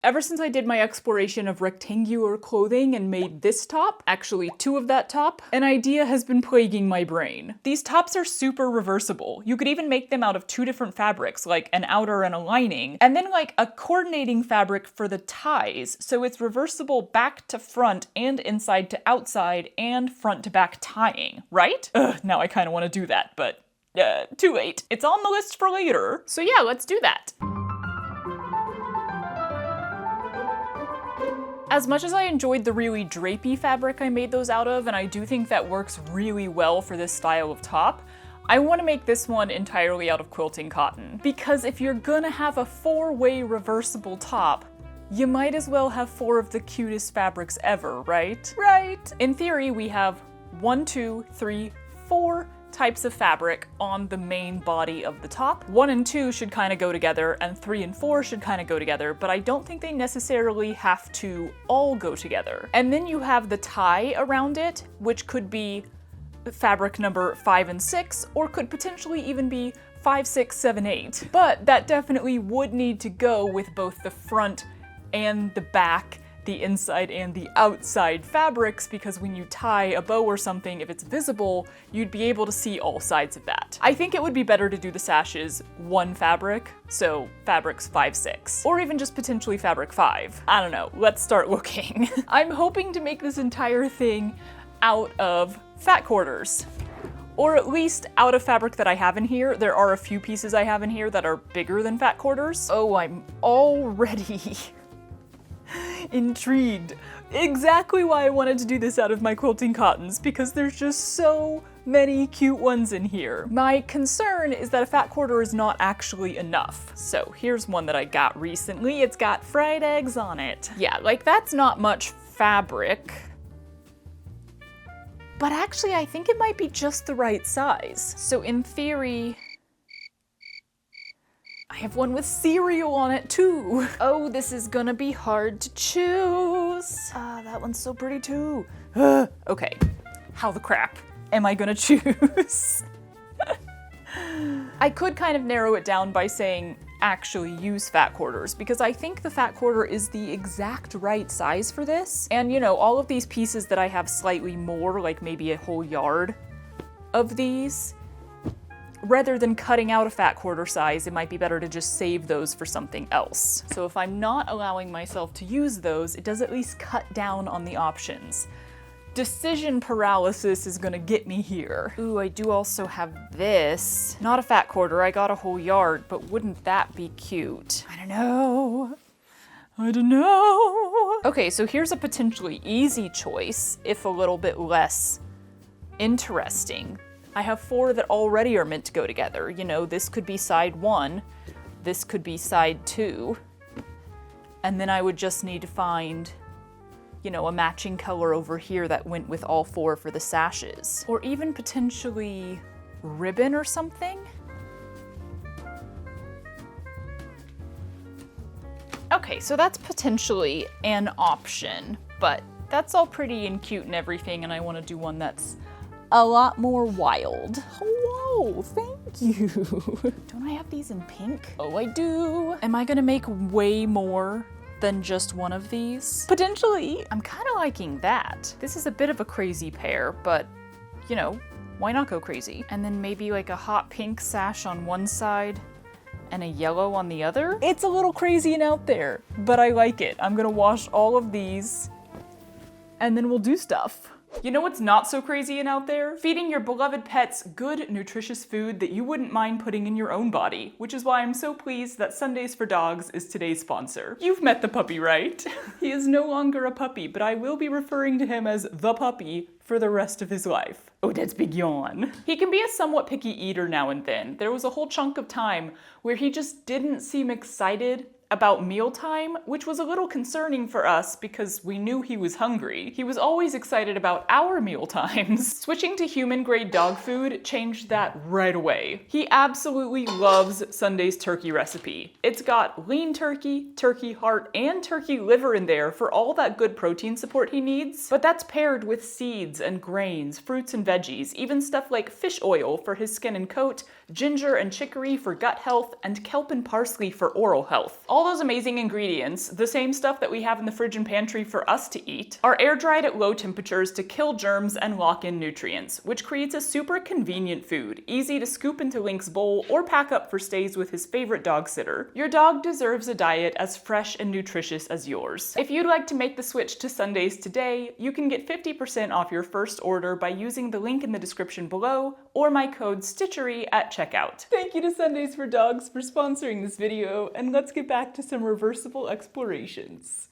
Ever since I did my exploration of rectangular clothing and made this top, actually 2 of that top, an idea has been plaguing my brain. These tops are super reversible. You could even make them out of 2 different fabrics, like an outer and a lining, and then like a coordinating fabric for the ties, so it's reversible back to front and inside to outside and front to back tying, right? Ugh, now I kind of want to do that, but too late. It's on the list for later. So yeah, let's do that. As much as I enjoyed the really drapey fabric I made those out of, and I do think that works really well for this style of top, I want to make this one entirely out of quilting cotton. Because if you're gonna have a 4-way reversible top, you might as well have 4 of the cutest fabrics ever, right? Right! In theory, we have 1, 2, 3, 4 types of fabric on the main body of the top. 1 and 2 should kind of go together, and 3 and 4 should kind of go together, but I don't think they necessarily have to all go together. And then you have the tie around it, which could be fabric number 5 and 6, or could potentially even be 5, 6, 7, 8. But that definitely would need to go with both the front and the back, the inside and the outside fabrics, because when you tie a bow or something, if it's visible, you'd be able to see all sides of that. I think it would be better to do the sashes 1 fabric, so fabrics 5, 6, or even just potentially fabric 5. I don't know, let's start looking. I'm hoping to make this entire thing out of fat quarters. Or at least out of fabric that I have in here. There are a few pieces I have in here that are bigger than fat quarters. Oh, I'm already intrigued. Exactly why I wanted to do this out of my quilting cottons, because there's just so many cute ones in here. My concern is that a fat quarter is not actually enough. So here's one that I got recently. It's got fried eggs on it. Yeah, like that's not much fabric. But actually I think it might be just the right size. So in theory, I have one with cereal on it too. Oh, this is gonna be hard to choose. That one's so pretty too. Okay, how the crap am I gonna choose? I could kind of narrow it down by saying actually use fat quarters, because I think the fat quarter is the exact right size for this. And you know, all of these pieces that I have slightly more, like maybe a whole yard of these, rather than cutting out a fat quarter size, it might be better to just save those for something else. So if I'm not allowing myself to use those, it does at least cut down on the options. Decision paralysis is gonna get me here. Ooh, I do also have this. Not a fat quarter, I got a whole yard, but wouldn't that be cute? I don't know. Okay, so here's a potentially easy choice, if a little bit less interesting. I have 4 that already are meant to go together. You know, this could be side 1, this could be side 2, and then I would just need to find, you know, a matching color over here that went with all 4 for the sashes. Or even potentially ribbon or something? Okay, so that's potentially an option, but that's all pretty and cute and everything, and I want to do one that's a lot more wild. Hello, thank you. Don't I have these in pink? Oh, I do. Am I gonna make way more than just one of these? Potentially. I'm kind of liking that. This is a bit of a crazy pair, but you know, why not go crazy? And then maybe like a hot pink sash on one side and a yellow on the other. It's a little crazy and out there, but I like it. I'm gonna wash all of these and then we'll do stuff. You know what's not so crazy and out there? Feeding your beloved pets good, nutritious food that you wouldn't mind putting in your own body, which is why I'm so pleased that Sundays for Dogs is today's sponsor. You've met the puppy, right? He is no longer a puppy, but I will be referring to him as the puppy for the rest of his life. Oh, that's big yawn. He can be a somewhat picky eater now and then. There was a whole chunk of time where he just didn't seem excited about mealtime, which was a little concerning for us because we knew he was hungry. He was always excited about our meal times. Switching to human-grade dog food changed that right away. He absolutely loves Sunday's turkey recipe. It's got lean turkey, turkey heart, and turkey liver in there for all that good protein support he needs, but that's paired with seeds and grains, fruits and veggies, even stuff like fish oil for his skin and coat, ginger and chicory for gut health, and kelp and parsley for oral health. All All those amazing ingredients, the same stuff that we have in the fridge and pantry for us to eat, are air dried at low temperatures to kill germs and lock in nutrients, which creates a super convenient food, easy to scoop into Link's bowl or pack up for stays with his favorite dog sitter. Your dog deserves a diet as fresh and nutritious as yours. If you'd like to make the switch to Sundays today, you can get 50% off your first order by using the link in the description below or my code STITCHERY at checkout. Thank you to Sundays for Dogs for sponsoring this video, and let's get back to some reversible explorations.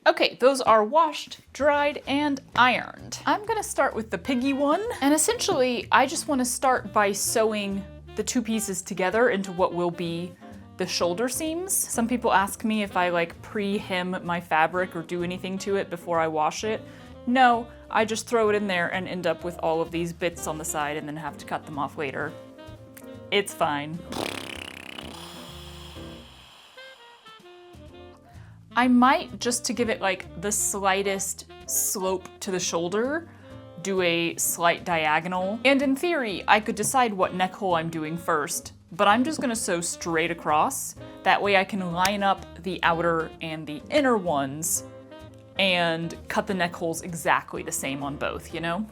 Okay, those are washed, dried, and ironed. I'm gonna start with the piggy one, and essentially I just want to start by sewing the two pieces together into what will be the shoulder seams. Some people ask me if I like pre-hem my fabric or do anything to it before I wash it. No, I just throw it in there and end up with all of these bits on the side and then have to cut them off later. It's fine. I might, just to give it like the slightest slope to the shoulder, do a slight diagonal. And in theory, I could decide what neck hole I'm doing first, but I'm just gonna sew straight across. That way I can line up the outer and the inner ones and cut the neck holes exactly the same on both, you know?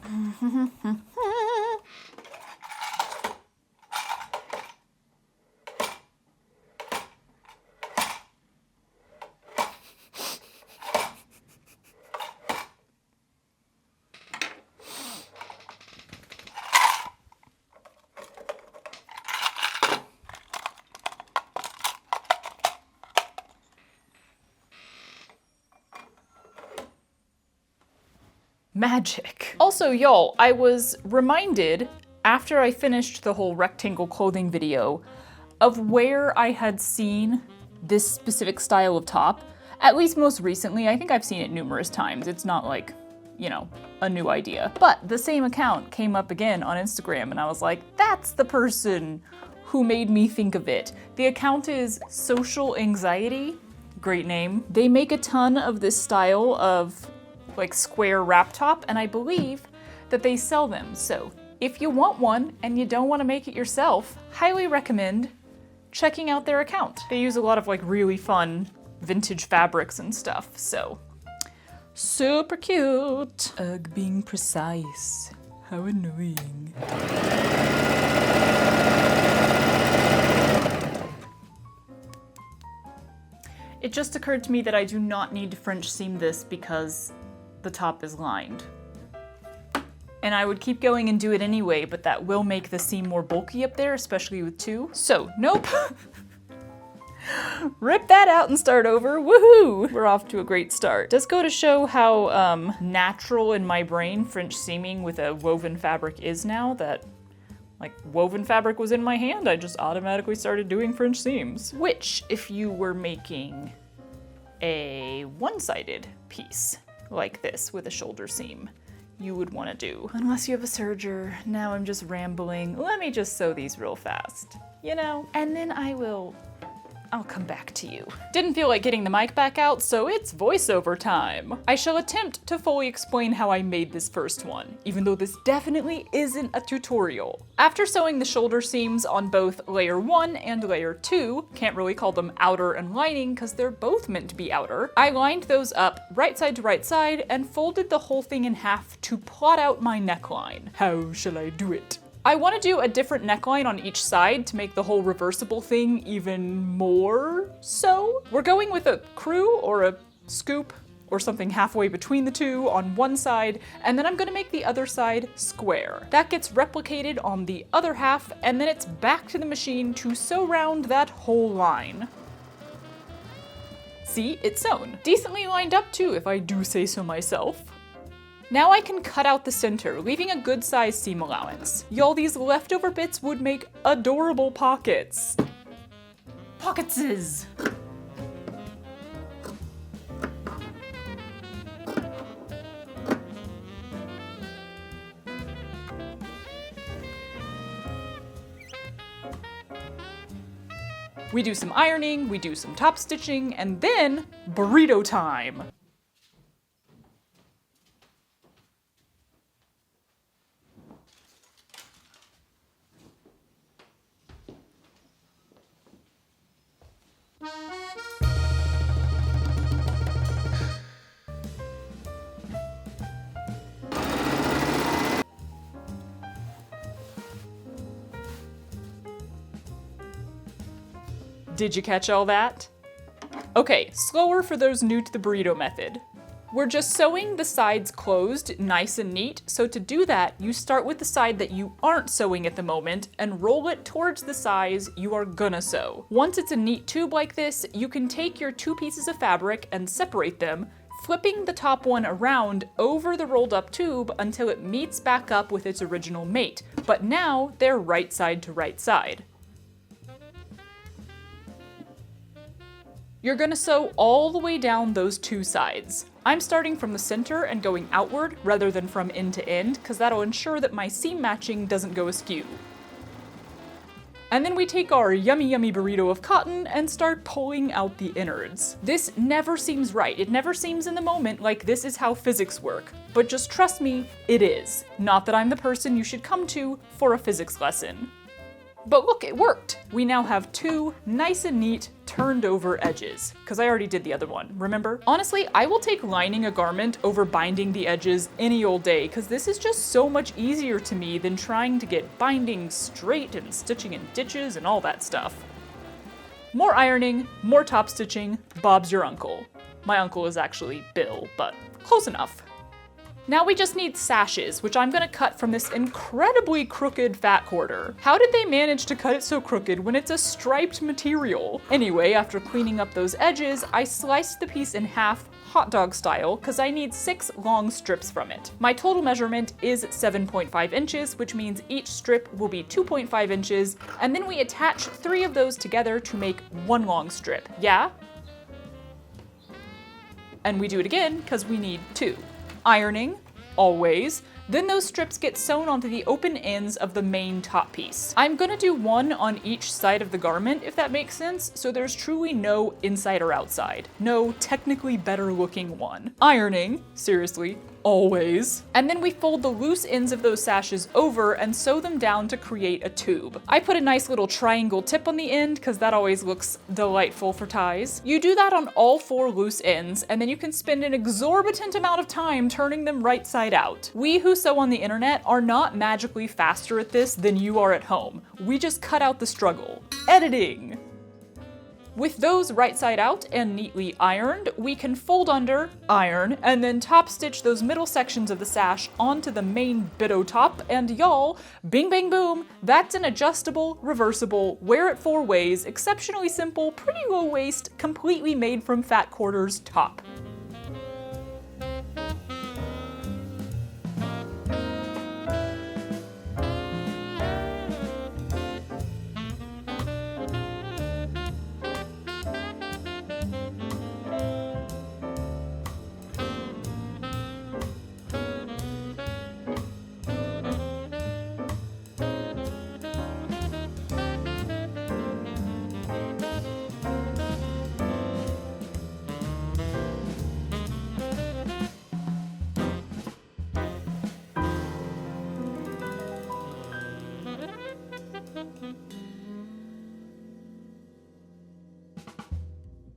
Magic. Also, y'all, I was reminded after I finished the whole rectangle clothing video of where I had seen this specific style of top, at least most recently. I think I've seen it numerous times. It's not like, you know, a new idea. But the same account came up again on Instagram and I was like, that's the person who made me think of it. The account is Social Anxiety. Great name. They make a ton of this style of like square wrap top, and I believe that they sell them. So if you want one and you don't want to make it yourself, highly recommend checking out their account. They use a lot of like really fun vintage fabrics and stuff, so super cute. Ugh, being precise. How annoying. It just occurred to me that I do not need to French seam this because the top is lined. And I would keep going and do it anyway, but that will make the seam more bulky up there, especially with two. So, nope. Rip that out and start over. Woohoo! We're off to a great start. Does go to show how natural in my brain French seaming with a woven fabric is now, that like woven fabric was in my hand, I just automatically started doing French seams. Which, if you were making a one-sided piece like this with a shoulder seam, you would want to do. Unless you have a serger. Now I'm just rambling. Let me just sew these real fast, you know? And then I'll come back to you. Didn't feel like getting the mic back out, so it's voiceover time. I shall attempt to fully explain how I made this first one, even though this definitely isn't a tutorial. After sewing the shoulder seams on both layer 1 and layer 2, can't really call them outer and lining because they're both meant to be outer, I lined those up right side to right side and folded the whole thing in half to plot out my neckline. How shall I do it? I want to do a different neckline on each side to make the whole reversible thing even more so. We're going with a crew or a scoop or something halfway between the two on one side, and then I'm going to make the other side square. That gets replicated on the other half, and then it's back to the machine to sew round that whole line. See, it's sewn. Decently lined up too, if I do say so myself. Now I can cut out the center, leaving a good sized seam allowance. Y'all, these leftover bits would make adorable pockets. Pocketses! We do some ironing, we do some top stitching, and then burrito time. Did you catch all that? Okay, slower for those new to the burrito method. We're just sewing the sides closed, nice and neat, so to do that, you start with the side that you aren't sewing at the moment and roll it towards the size you are gonna sew. Once it's a neat tube like this, you can take your 2 pieces of fabric and separate them, flipping the top one around over the rolled up tube until it meets back up with its original mate, but now they're right side to right side. You're gonna sew all the way down those 2 sides. I'm starting from the center and going outward rather than from end to end, because that'll ensure that my seam matching doesn't go askew. And then we take our yummy yummy burrito of cotton and start pulling out the innards. This never seems right. It never seems in the moment like this is how physics work. But just trust me, it is. Not that I'm the person you should come to for a physics lesson. But look, it worked! We now have 2 nice and neat turned over edges, because I already did the other one, remember? Honestly, I will take lining a garment over binding the edges any old day, because this is just so much easier to me than trying to get binding straight and stitching in ditches and all that stuff. More ironing, more top stitching, Bob's your uncle. My uncle is actually Bill, but close enough. Now we just need sashes, which I'm gonna cut from this incredibly crooked fat quarter. How did they manage to cut it so crooked when it's a striped material? Anyway, after cleaning up those edges, I sliced the piece in half hot dog style, because I need 6 long strips from it. My total measurement is 7.5 inches, which means each strip will be 2.5 inches, and then we attach 3 of those together to make 1 long strip. Yeah? And we do it again, because we need 2. Ironing, always. Then those strips get sewn onto the open ends of the main top piece. I'm gonna do 1 on each side of the garment, if that makes sense, so there's truly no inside or outside. No technically better looking one. Ironing, seriously, always. And then we fold the loose ends of those sashes over and sew them down to create a tube. I put a nice little triangle tip on the end because that always looks delightful for ties. You do that on all 4 loose ends, and then you can spend an exorbitant amount of time turning them right side out. We who sew on the internet are not magically faster at this than you are at home. We just cut out the struggle. Editing! With those right side out and neatly ironed, we can fold under, iron, and then top stitch those middle sections of the sash onto the main bitto top, and y'all, bing bang boom, that's an adjustable, reversible, wear it 4 ways, exceptionally simple, pretty low waist, completely made from fat quarters top.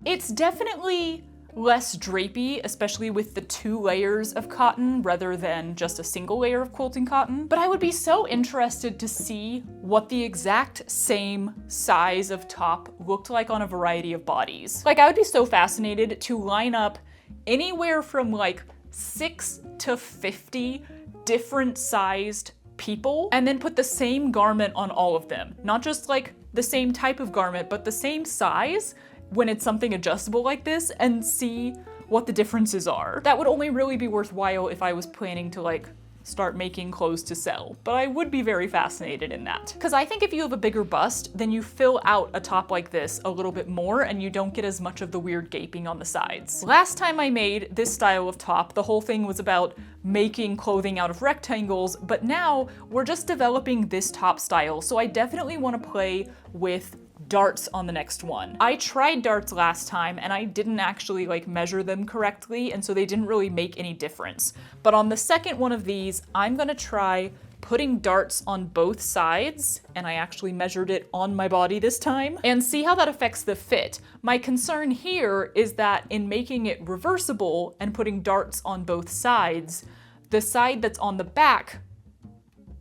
It's definitely less drapey, especially with the 2 layers of cotton rather than just a single layer of quilting cotton. But I would be so interested to see what the exact same size of top looked like on a variety of bodies. Like, I would be so fascinated to line up anywhere from like 6 to 50 different sized people and then put the same garment on all of them. Not just like the same type of garment, but the same size when it's something adjustable like this, and see what the differences are. That would only really be worthwhile if I was planning to like start making clothes to sell, but I would be very fascinated in that. Because I think if you have a bigger bust, then you fill out a top like this a little bit more and you don't get as much of the weird gaping on the sides. Last time I made this style of top, the whole thing was about making clothing out of rectangles, but now we're just developing this top style, so I definitely want to play with darts on the next one. I tried darts last time and I didn't actually like measure them correctly, and so they didn't really make any difference. But on the second one of these, I'm gonna try putting darts on both sides, and I actually measured it on my body this time, and see how that affects the fit. My concern here is that in making it reversible and putting darts on both sides, the side that's on the back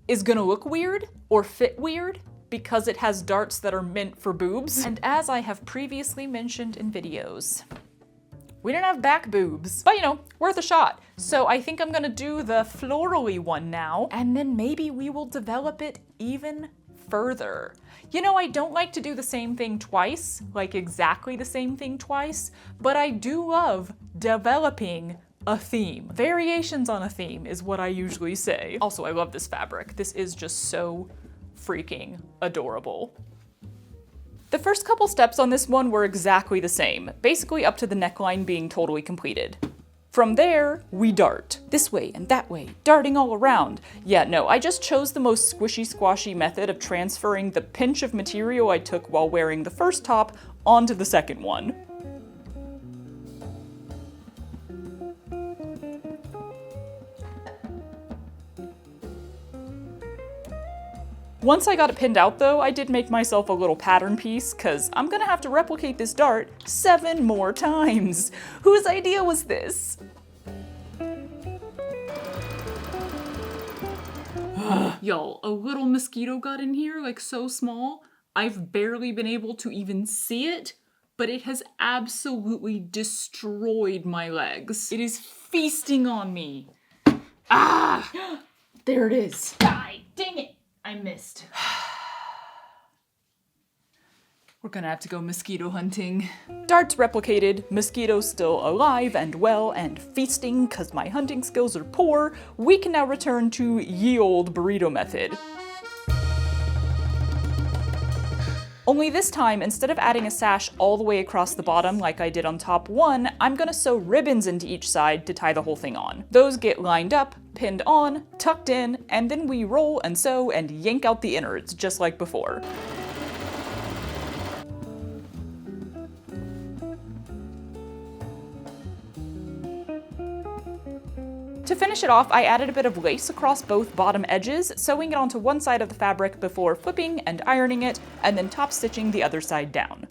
is gonna look weird or fit weird. because it has darts that are meant for boobs. And as I have previously mentioned in videos, we didn't have back boobs, but you know, worth a shot. So I think I'm gonna do the florally one now, and then maybe we will develop it even further. You know, I don't like to do the same thing twice, like exactly the same thing twice, but I do love developing a theme. Variations on a theme is what I usually say. Also, I love this fabric. This is just so freaking adorable. The first couple steps on this one were exactly the same, basically up to the neckline being totally completed. From there, we dart. This way and that way, darting all around. Yeah, no, I just chose the most squishy squashy method of transferring the pinch of material I took while wearing the first top onto the second one. Once I got it pinned out though, I did make myself a little pattern piece, cause I'm gonna have to replicate this dart 7 more times. Whose idea was this? Y'all, a little mosquito got in here, like so small, I've barely been able to even see it, but it has absolutely destroyed my legs. It is feasting on me. Ah! There it is. Die, dang it. I missed. We're gonna have to go mosquito hunting. Darts replicated, mosquitoes still alive and well and feasting cause my hunting skills are poor, we can now return to ye olde burrito method. Only this time, instead of adding a sash all the way across the bottom like I did on top 1, I'm gonna sew ribbons into each side to tie the whole thing on. Those get lined up, pinned on, tucked in, and then we roll and sew and yank out the innards, just like before. To finish it off, I added a bit of lace across both bottom edges, sewing it onto one side of the fabric before flipping and ironing it, and then top stitching the other side down.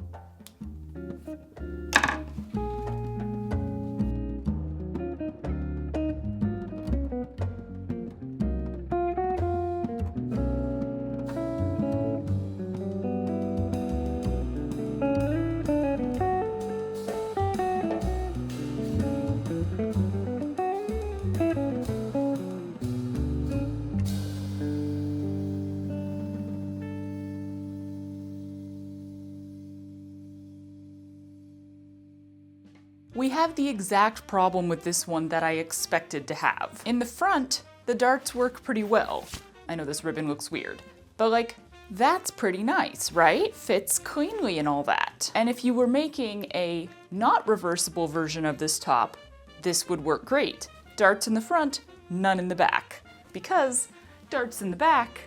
We have the exact problem with this one that I expected to have. In the front, the darts work pretty well. I know this ribbon looks weird, but like, that's pretty nice, right? Fits cleanly and all that. And if you were making a not reversible version of this top, this would work great. Darts in the front, none in the back. Because darts in the back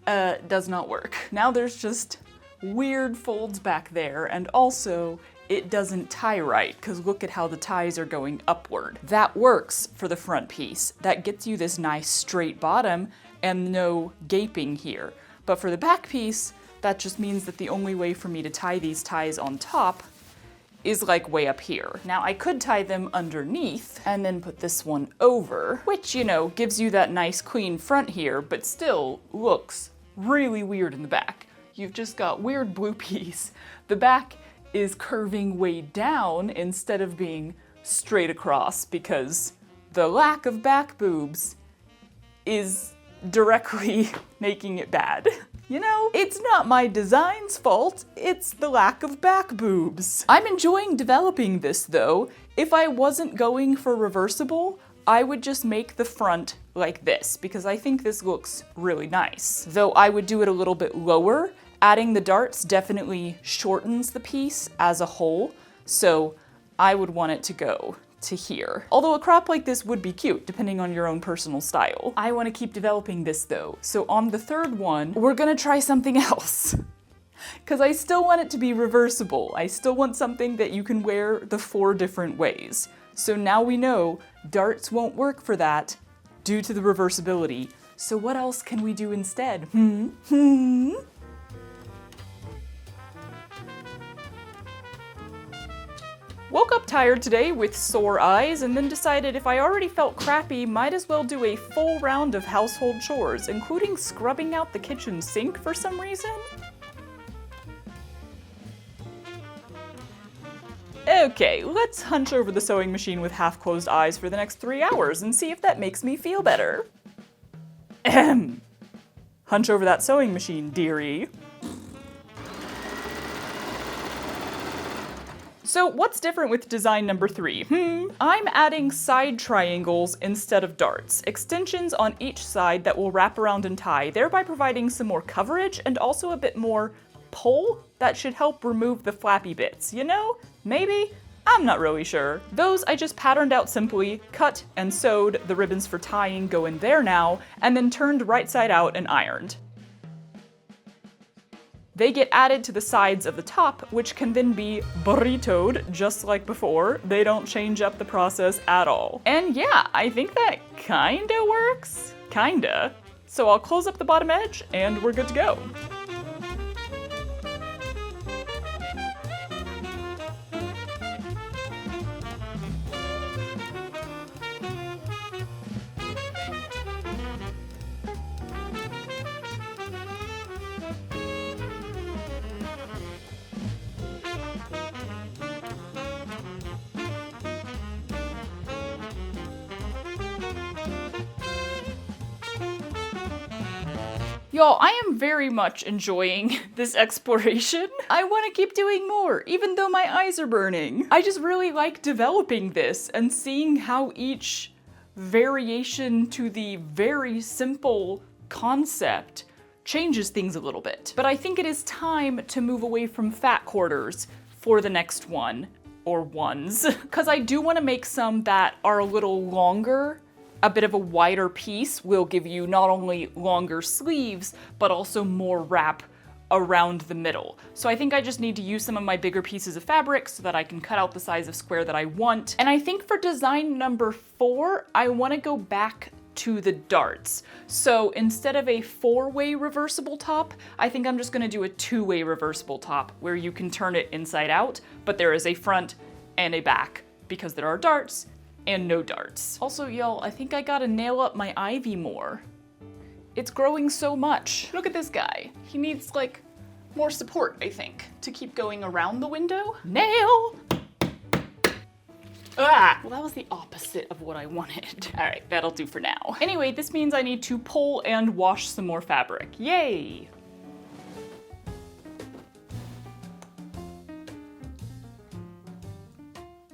does not work. Now there's just weird folds back there, and also it doesn't tie right, because look at how the ties are going upward. That works for the front piece. That gets you this nice straight bottom and no gaping here. But for the back piece, that just means that the only way for me to tie these ties on top is like way up here. Now I could tie them underneath and then put this one over, which, you know, gives you that nice clean front here, but still looks really weird in the back. You've just got weird blue piece. The back is curving way down instead of being straight across because the lack of back boobs is directly making it bad. You know, it's not my design's fault, it's the lack of back boobs. I'm enjoying developing this though. If I wasn't going for reversible, I would just make the front like this because I think this looks really nice. Though I would do it a little bit lower. Adding the darts definitely shortens the piece as a whole, so I would want it to go to here. Although a crop like this would be cute, depending on your own personal style. I want to keep developing this though, so on the third one, we're gonna try something else. Because I still want it to be reversible. I still want something that you can wear the 4 different ways. So now we know darts won't work for that due to the reversibility. So what else can we do instead? Woke up tired today with sore eyes and then decided if I already felt crappy, might as well do a full round of household chores, including scrubbing out the kitchen sink for some reason. Okay, let's hunch over the sewing machine with half-closed eyes for the next 3 hours and see if that makes me feel better. Ahem. Hunch over that sewing machine, dearie. So what's different with design number 3? I'm adding side triangles instead of darts, extensions on each side that will wrap around and tie, thereby providing some more coverage and also a bit more pull that should help remove the flappy bits, you know? Maybe? I'm not really sure. Those I just patterned out simply, cut and sewed, the ribbons for tying go in there now, and then turned right side out and ironed. They get added to the sides of the top, which can then be burritoed just like before. They don't change up the process at all. And yeah, I think that kinda works. Kinda. So I'll close up the bottom edge and we're good to go. Y'all, I am very much enjoying this exploration. I want to keep doing more, even though my eyes are burning. I just really like developing this and seeing how each variation to the very simple concept changes things a little bit. But I think it is time to move away from fat quarters for the next one, or ones, because I do want to make some that are a little longer. A bit of a wider piece will give you not only longer sleeves, but also more wrap around the middle. So I think I just need to use some of my bigger pieces of fabric so that I can cut out the size of square that I want. And I think for design number 4, I want to go back to the darts. So instead of a 4-way reversible top, I think I'm just going to do a 2-way reversible top where you can turn it inside out, but there is a front and a back because there are darts and no darts. Also, y'all, I think I gotta nail up my ivy more. It's growing so much. Look at this guy. He needs, like, more support, I think, to keep going around the window. Nail! Ah! Well, that was the opposite of what I wanted. All right, that'll do for now. Anyway, this means I need to pull and wash some more fabric. Yay!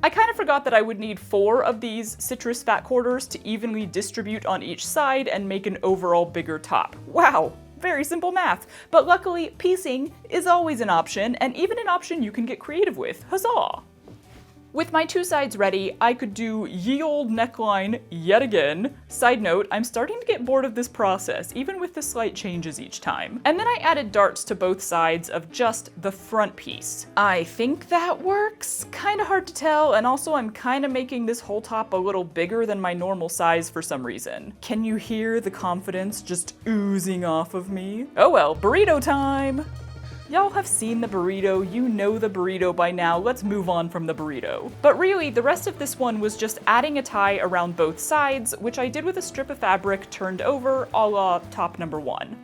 I kind of forgot that I would need 4 of these citrus fat quarters to evenly distribute on each side and make an overall bigger top. Wow, very simple math. But luckily, piecing is always an option, and even an option you can get creative with. Huzzah! With my 2 sides ready, I could do ye olde neckline yet again. Side note, I'm starting to get bored of this process, even with the slight changes each time. And then I added darts to both sides of just the front piece. I think that works. Kinda hard to tell, and also I'm kinda making this whole top a little bigger than my normal size for some reason. Can you hear the confidence just oozing off of me? Oh well, burrito time! Y'all have seen the burrito, you know the burrito by now, let's move on from the burrito. But really, the rest of this one was just adding a tie around both sides, which I did with a strip of fabric turned over, a la top number 1.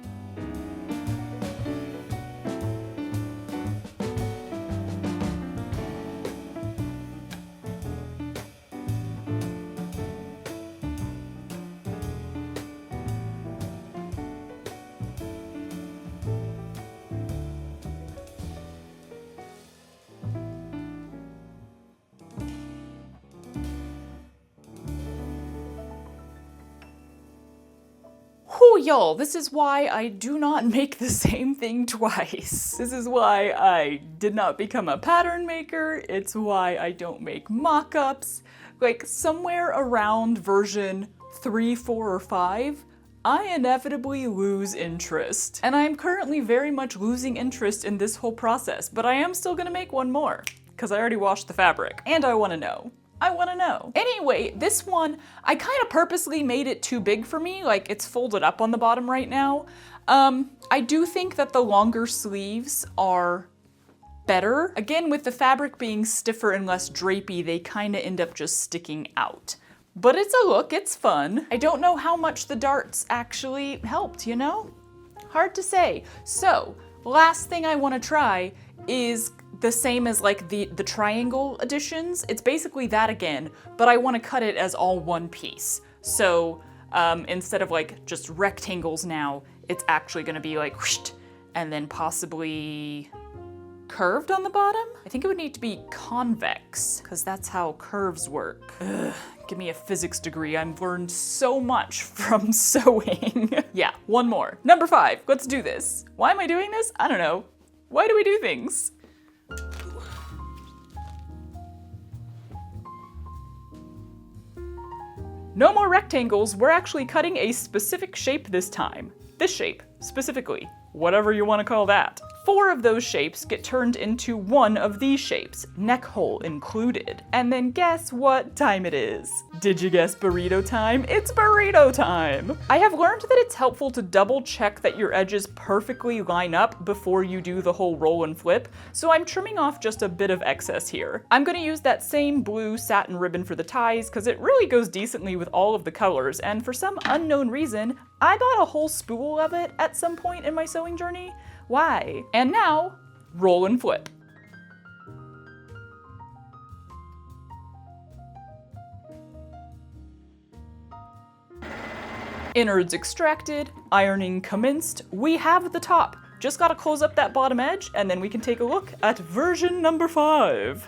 Whew, y'all, this is why I do not make the same thing twice. This is why I did not become a pattern maker. It's why I don't make mock-ups. Like, somewhere around version 3, 4, or 5, I inevitably lose interest. And I'm currently very much losing interest in this whole process, but I am still gonna make one more, because I already washed the fabric, and I wanna know. I wanna know. Anyway, this one, I kind of purposely made it too big for me, like it's folded up on the bottom right now. I do think that the longer sleeves are better. Again, with the fabric being stiffer and less drapey, they kind of end up just sticking out. But it's a look, it's fun. I don't know how much the darts actually helped, you know? Hard to say. So, last thing I want to try is the same as like the triangle editions. It's basically that again, but I want to cut it as all one piece. So instead of like just rectangles now, it's actually going to be like whoosh, and then possibly curved on the bottom? I think it would need to be convex, because that's how curves work. Ugh, give me a physics degree. I've learned so much from sewing. Yeah, one more. Number 5, let's do this. Why am I doing this? I don't know. Why do we do things? No more rectangles, we're actually cutting a specific shape this time. This shape, specifically. Whatever you want to call that. 4 of those shapes get turned into one of these shapes, neck hole included. And then guess what time it is? Did you guess burrito time? It's burrito time! I have learned that it's helpful to double check that your edges perfectly line up before you do the whole roll and flip, so I'm trimming off just a bit of excess here. I'm gonna use that same blue satin ribbon for the ties because it really goes decently with all of the colors, and for some unknown reason, I bought a whole spool of it at some point in my sewing journey. Why? And now, roll and flip. Innards extracted, ironing commenced, we have the top. Just gotta close up that bottom edge, and then we can take a look at version number 5.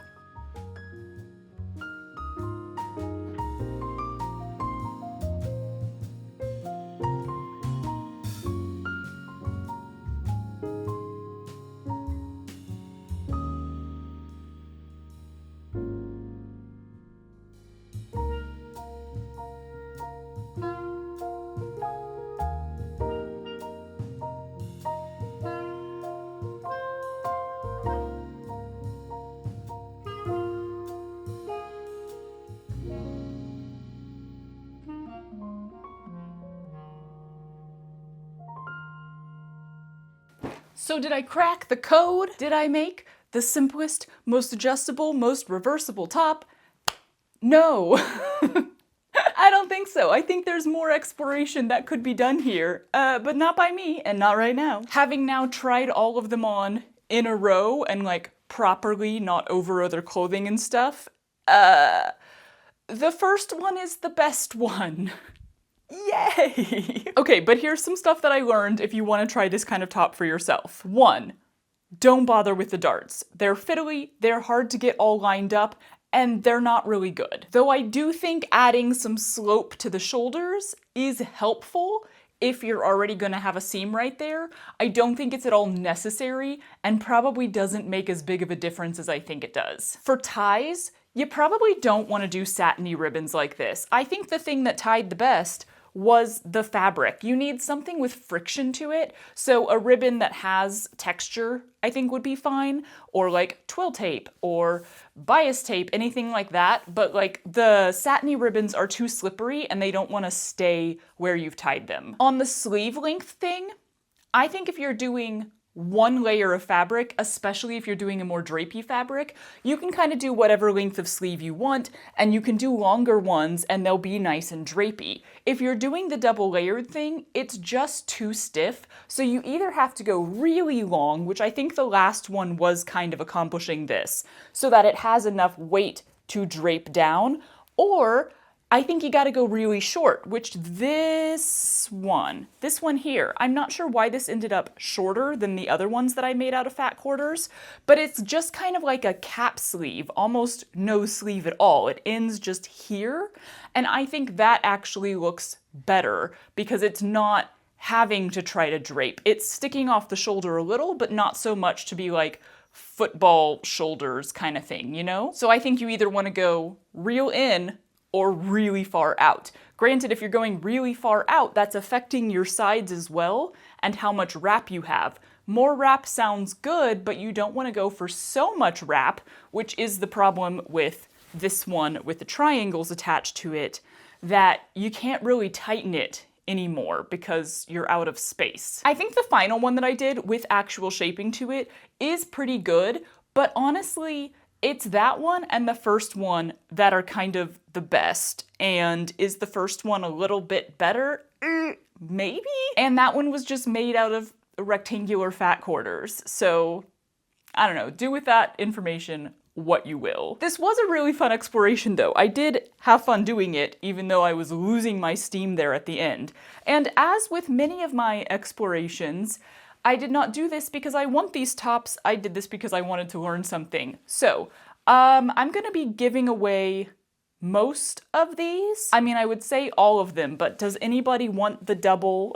So did I crack the code? Did I make the simplest, most adjustable, most reversible top? No. I don't think so. I think there's more exploration that could be done here, but not by me and not right now. Having now tried all of them on in a row and like properly, not over other clothing and stuff, the first one is the best one. Yay! Okay, but here's some stuff that I learned if you want to try this kind of top for yourself. 1, don't bother with the darts. They're fiddly, they're hard to get all lined up, and they're not really good. Though I do think adding some slope to the shoulders is helpful if you're already gonna have a seam right there. I don't think it's at all necessary and probably doesn't make as big of a difference as I think it does. For ties, you probably don't want to do satiny ribbons like this. I think the thing that tied the best was the fabric. You need something with friction to it, so a ribbon that has texture I think would be fine, or like twill tape or bias tape, anything like that, but like the satiny ribbons are too slippery and they don't want to stay where you've tied them. On the sleeve length thing, I think if you're doing one layer of fabric, especially if you're doing a more drapey fabric, you can kind of do whatever length of sleeve you want, and you can do longer ones and they'll be nice and drapey. If you're doing the double layered thing, it's just too stiff, so you either have to go really long, which I think the last one was kind of accomplishing this, so that it has enough weight to drape down, or I think you gotta go really short, which this one here, I'm not sure why this ended up shorter than the other ones that I made out of fat quarters, but it's just kind of like a cap sleeve, almost no sleeve at all. It ends just here, and I think that actually looks better because it's not having to try to drape. It's sticking off the shoulder a little, but not so much to be like football shoulders kind of thing, you know? So I think you either wanna go real in or really far out. Granted, if you're going really far out, that's affecting your sides as well and how much wrap you have. More wrap sounds good, but you don't want to go for so much wrap, which is the problem with this one with the triangles attached to it, that you can't really tighten it anymore because you're out of space. I think the final one that I did with actual shaping to it is pretty good, But honestly, it's that one and the first one that are kind of the best. And is the first one a little bit better? Maybe? And that one was just made out of rectangular fat quarters. So, I don't know, do with that information what you will. This was a really fun exploration though. I did have fun doing it, even though I was losing my steam there at the end. And as with many of my explorations, I did not do this because I want these tops. I did this because I wanted to learn something. So, I'm gonna be giving away most of these. I mean, I would say all of them, but does anybody want the double...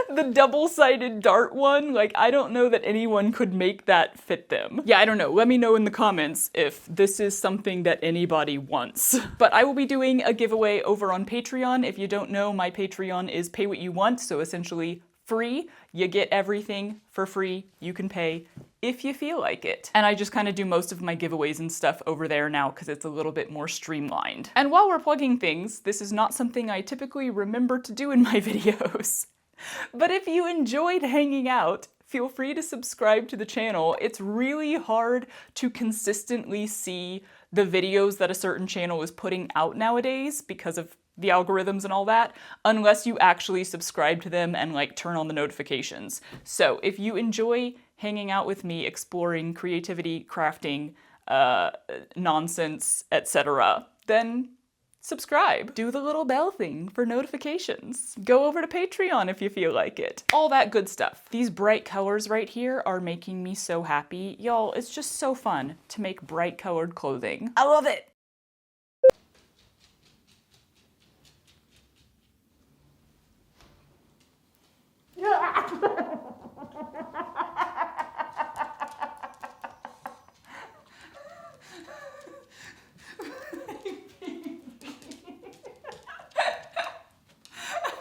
the double-sided dart one? Like, I don't know that anyone could make that fit them. Yeah, I don't know. Let me know in the comments if this is something that anybody wants. But I will be doing a giveaway over on Patreon. If you don't know, my Patreon is pay what you want, so essentially free. You get everything for free. You can pay if you feel like it. And I just kind of do most of my giveaways and stuff over there now because it's a little bit more streamlined. And while we're plugging things, this is not something I typically remember to do in my videos. But if you enjoyed hanging out, feel free to subscribe to the channel. It's really hard to consistently see the videos that a certain channel is putting out nowadays because of the algorithms and all that, unless you actually subscribe to them and like turn on the notifications. So if you enjoy hanging out with me exploring creativity, crafting, nonsense, etc., then subscribe. Do the little bell thing for notifications. Go over to Patreon if you feel like it. All that good stuff. These bright colors right here are making me so happy. Y'all, it's just so fun to make bright colored clothing. I love it!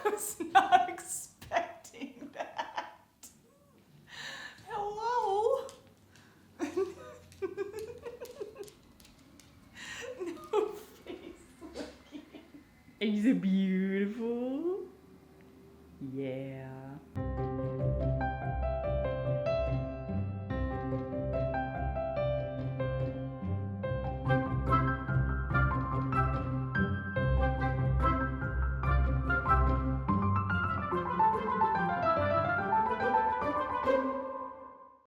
I was not expecting that. Hello? No face looking. Are you so beautiful?